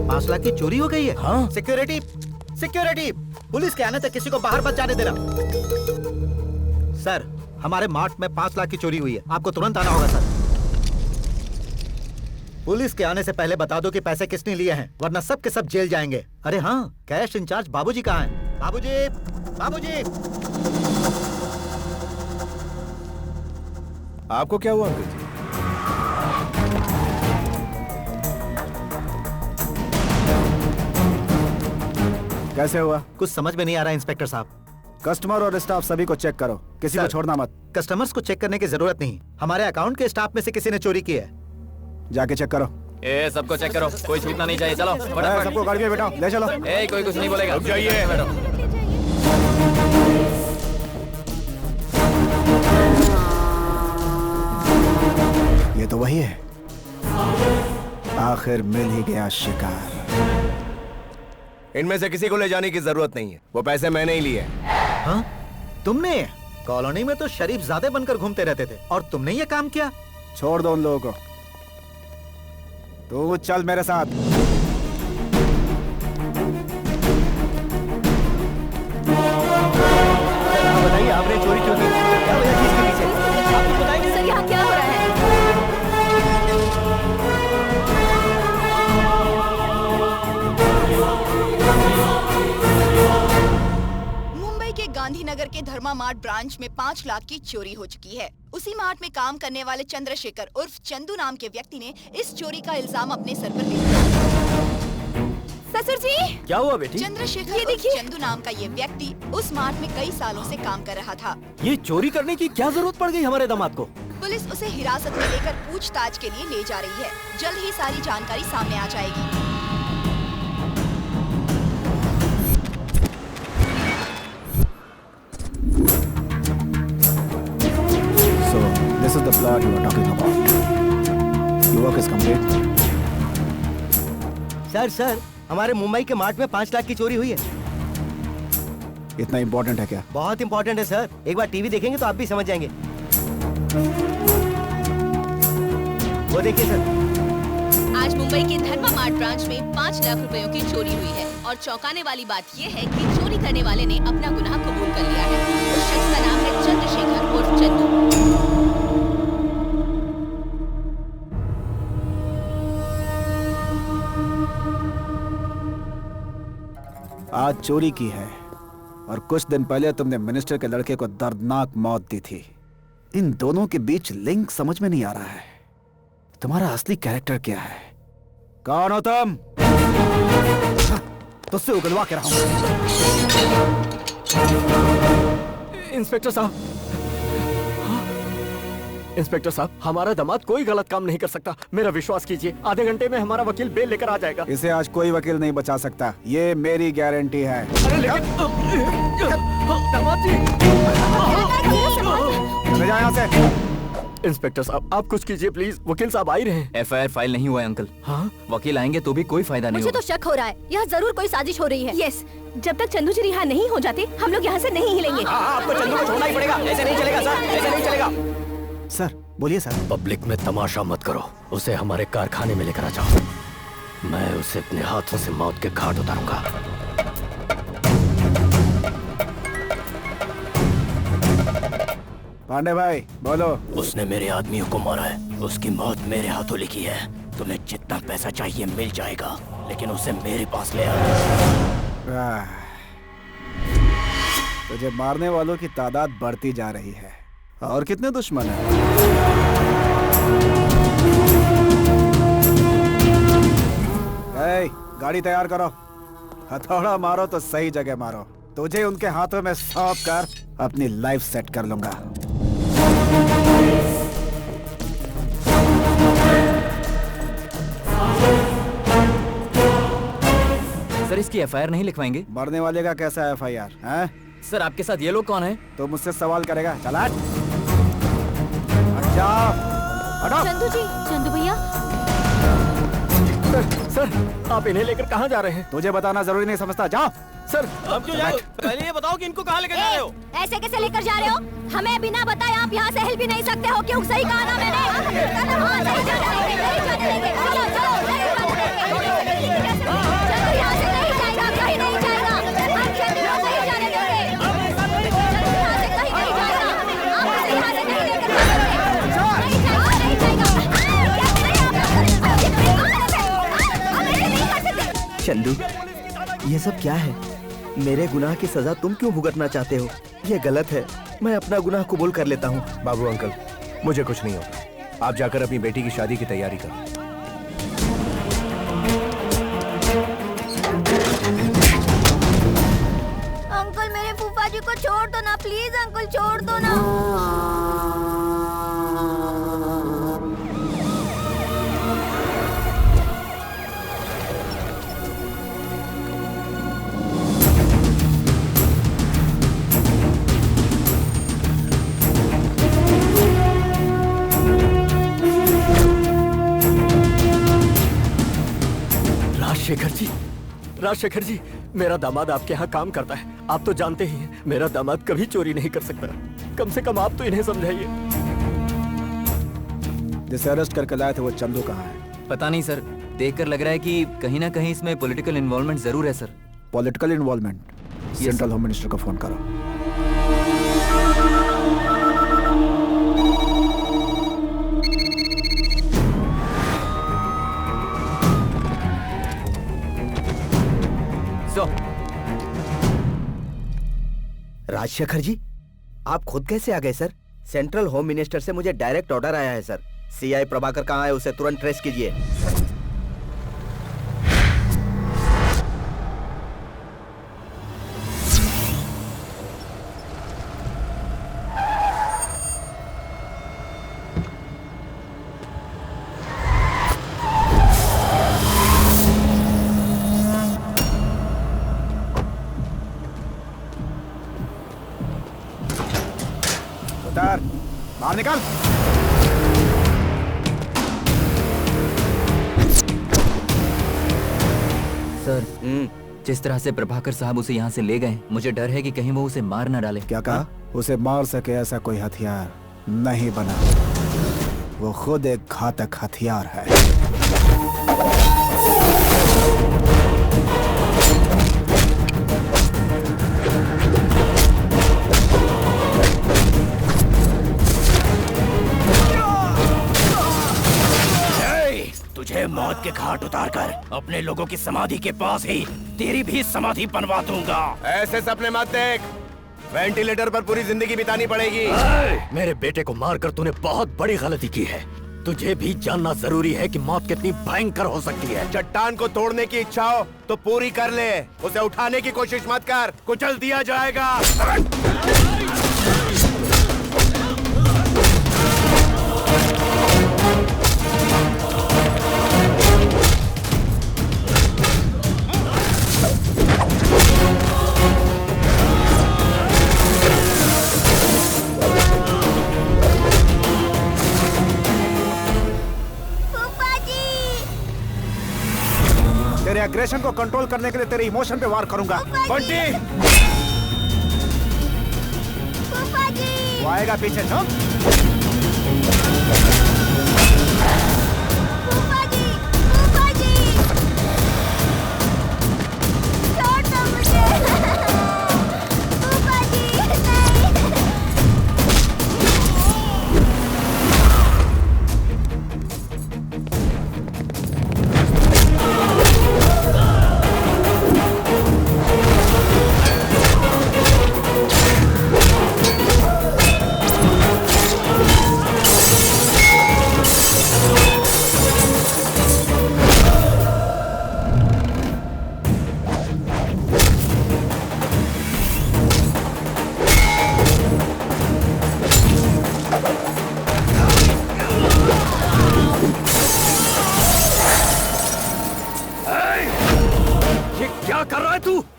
5 लाख की चोरी हो गई है। हाँ? सिक्योरिटी, सिक्योरिटी, पुलिस के आने तक किसी को बाहर मत जाने देना। सर, हमारे मार्ट में 5 लाख की चोरी हुई है, आपको तुरंत आना होगा सर। पुलिस के आने से पहले बता दो कि पैसे किसने लिए हैं, वरना सब के सब जेल जाएंगे। अरे हाँ, कैश इंचार्ज बाबूजी कहाँ हैं? बाबूजी, बाबूजी। आपको क्या हुआ अंकल जी? कैसे हुआ? कुछ समझ में नहीं आ रहा इंस्पेक्टर साहब। कस्टमर और स्टाफ सभी को चेक करो, किसी को छोड़ना मत। कस्टमर्स को चेक करने की जरूरत नहीं, हमारे अकाउंट के स्टाफ में से किसी ने चोरी की है। जाके चेक करो। ए, सबको चेक करो, कोई छूटना नहीं चाहिए। चलो फटाफट। सबको गाड़ी में बैठाओ, ले चलो। ए, कोई कुछ नहीं बोलेगा। रुक जाइए। बैठो। ये तो वही है, आखिर मिल ही गया शिकार। इनमें से किसी को ले जाने की जरूरत नहीं है, वो पैसे मैंने ही लिए। हाँ? तुमने? कॉलोनी में तो शरीफ ज़ादे बनकर घूमते रहते थे और तुमने ये काम किया? छोड़ दो उन लोगों को, तू चल मेरे साथ। बताइए आपने चोरी क्यों की? क्या वजह थी इसके पीछे? आप कुछ बताएंगे? सर, यहाँ क्या हो रहा है? मुंबई के गांधीनगर के धर्मा मार्ट ब्रांच में 5 लाख की चोरी हो चुकी है। उसी मार्ट में काम करने वाले चंद्रशेखर उर्फ चंदू नाम के व्यक्ति ने इस चोरी का इल्जाम अपने सर पर ले लिया। ससुर जी, क्या हुआ बेटी? चंद्रशेखर उर्फ चंदू नाम का ये व्यक्ति उस मार्ट में कई सालों से काम कर रहा था। ये चोरी करने की क्या जरूरत पड़ गई हमारे दामाद को? पुलिस उसे हिरासत में लेकर पूछताछ के लिए ले जा रही है। जल्द ही सारी जानकारी सामने आ जाएगी। So, this is the plot you were talking about. Your work is complete. Sir, हमारे मुंबई के मार्ट में 5 लाख की चोरी हुई है। इतना इम्पोर्टेंट है क्या? बहुत इम्पोर्टेंट है सर, एक बार टीवी देखेंगे तो आप भी समझ जाएंगे। वो देखिए सर। आज मुंबई के धर्मा मार्ट ब्रांच में 5 लाख रुपयों की चोरी हुई है और चौंकाने वाली बात ये है कि चोरी करने वाले ने अपना गुनाह कबूल कर लिया है। उस शख्स का नाम है चंद्रशेखर उर्फ चंदू। आज चोरी की है और कुछ दिन पहले तुमने मिनिस्टर के लड़के को दर्दनाक मौत दी थी। इन दोनों के बीच लिंक समझ में नहीं आ रहा है। तुम्हारा असली कैरेक्टर क्या है? कौन हो तुम? तुझसे उगलवा के रहा हूं। इंस्पेक्टर साहब, इंस्पेक्टर साहब, हमारा दामाद कोई गलत काम नहीं कर सकता, मेरा विश्वास कीजिए। आधे घंटे में हमारा वकील बेल लेकर आ जाएगा। इसे आज कोई वकील नहीं बचा सकता, ये मेरी गारंटी है। अरे लेकिन दामाद जी, चले जाओ यहाँ से। इंस्पेक्टर साहब, आप कुछ कीजिए प्लीज, वकील साहब आ ही रहे हैं। एफआईआर फाइल नहीं हुआ है अंकल। हाँ? वकील आएंगे तो भी कोई फायदा नहीं मुझे होगा। तो शक हो रहा है, यहाँ जरूर कोई साजिश हो रही है। यस, जब तक चंदू जी रिहा नहीं हो जाते हम लोग यहाँ से नहीं हिलेंगे। आपको चंदू को छोड़ना ही पड़ेगा, ऐसे नहीं चलेगा सर, ऐसे नहीं चलेगा। सर बोलिए सर। पब्लिक में तमाशा मत करो, उसे हमारे कारखाने में लेकर आ जाओ। मैं उसे अपने हाथों से मौत के घाट उतारूंगा। पांडे भाई बोलो। उसने मेरे आदमियों को मारा है, उसकी मौत मेरे हाथों लिखी है। तुम्हें जितना पैसा चाहिए मिल जाएगा, लेकिन उसे मेरे पास ले आओ। तुझे मारने वालों की तादाद बढ़ती जा रही है। और कितने दुश्मन हैं? गाड़ी तैयार करो, हथौड़ा मारो तो सही जगह मारो। तुझे उनके हाथों में सौंप कर अपनी लाइफ सेट कर लूंगा। सर, इसकी एफआईआर नहीं लिखवाएंगे? मरने वाले का कैसा एफआईआर है? सर, आपके साथ ये लोग कौन है? तो मुझसे सवाल करेगा? चला हट जाओ। हटो। चंदू जी, चंदू भैया। सर, आप इन्हें लेकर कहाँ जा रहे हैं? तुझे बताना जरूरी नहीं समझता, जाओ। सर, आप क्यों जा रहे हो? पहले ये बताओ कि इनको कहाँ लेकर जा रहे हो? ऐसे कैसे लेकर जा रहे हो? हमें बिना बताए आप यहाँ से हिल भी नहीं सकते हो। क्यों? सही कहा ना मैंने? चंदू, ये सब क्या है? मेरे गुनाह की सजा तुम क्यों भुगतना चाहते हो? ये गलत है। मैं अपना गुनाह कबूल कर लेता हूँ। बाबू अंकल, मुझे कुछ नहीं होता। आप जाकर अपनी बेटी की शादी की तैयारी करो। अंकल, मेरे फूफा जी को छोड़ दो ना, प्लीज अंकल, छोड़ दो ना। राजशेखर जी, मेरा दामाद आपके यहाँ काम करता है। आप तो जानते ही हैं, मेरा दामाद कभी चोरी नहीं कर सकता। कम से कम आप तो इन्हें समझाइए। जिसे अरेस्ट करके लाए थे वो चंदू कहाँ है? पता नहीं सर, देखकर लग रहा है कि कहीं ना कहीं इसमें पॉलिटिकल इन्वॉल्वमेंट जरूर है sir. Political involvement? Central home minister को फोन करो। राजशेखर जी, आप खुद कैसे आ गए सर? सेंट्रल होम मिनिस्टर से मुझे डायरेक्ट ऑर्डर आया है सर। सीआई प्रभाकर कहाँ है, उसे तुरंत ट्रेस कीजिए। बाहर निकाल। सर, जिस तरह से प्रभाकर साहब उसे यहाँ से ले गए, मुझे डर है कि कहीं वो उसे मार न डाले। क्या कहा? उसे मार सके ऐसा कोई हथियार नहीं बना। वो खुद एक घातक हथियार है। तुझे मौत के घाट उतारकर अपने लोगों की समाधि के पास ही तेरी भी समाधि बनवा दूंगा। ऐसे सपने मत देख, वेंटिलेटर पर पूरी जिंदगी बितानी पड़ेगी। मेरे बेटे को मारकर तूने बहुत बड़ी गलती की है। तुझे भी जानना जरूरी है कि मौत कितनी भयंकर हो सकती है। चट्टान को तोड़ने की इच्छा हो तो पूरी कर ले, उसे उठाने की कोशिश मत कर, कुचल दिया जाएगा। तेरे एग्रेशन को कंट्रोल करने के लिए तेरे इमोशन पे वार करूंगा। बंटी, वो आएगा पीछे।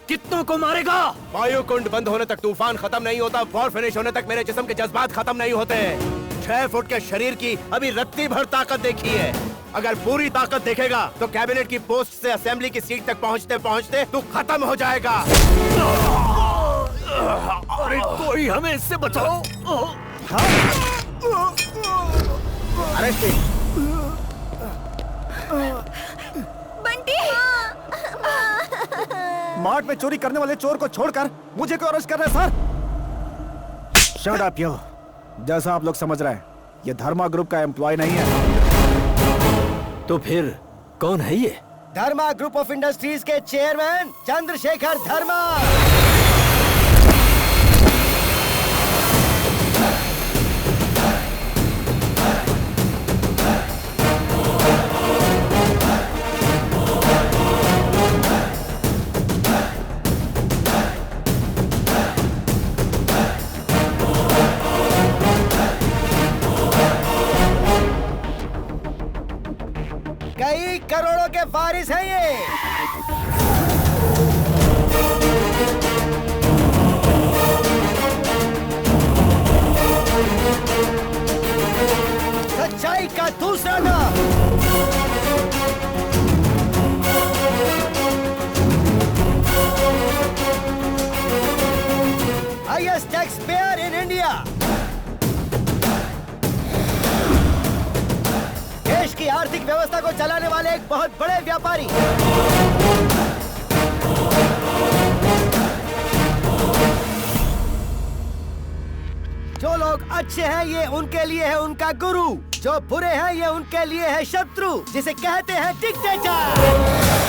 कितनों को मारेगा? वायु कुंड बंद होने तक तूफान खत्म नहीं होता, वॉर फिनिश होने तक मेरे जिस्म के जज्बात खत्म नहीं होते। 6 फुट के शरीर की अभी रत्ती भर ताकत देखी है। अगर पूरी ताकत देखेगा तो कैबिनेट की पोस्ट से असेंबली की सीट तक पहुंचते पहुंचते तू खत्म हो जाएगा। अरे कोई हमें इससे बचाओ। अरे बंटी, मार्ट में चोरी करने वाले चोर को छोड़कर मुझे क्यों अरेस्ट कर रहे हैं सर? शट अप यो। जैसा आप लोग समझ रहे हैं, ये धर्मा ग्रुप का एम्प्लॉय नहीं है। तो फिर कौन है ये? धर्मा ग्रुप ऑफ इंडस्ट्रीज के चेयरमैन चंद्रशेखर धर्मा। कई करोड़ों के वारिस हैं ये। सच्चाई का दूसरा नाम। Highest tax payer in India. देश की आर्थिक व्यवस्था को चलाने वाले एक बहुत बड़े व्यापारी। जो लोग अच्छे हैं ये उनके लिए है उनका गुरु, जो बुरे हैं ये उनके लिए है शत्रु, जिसे कहते हैं डिक्टेटर।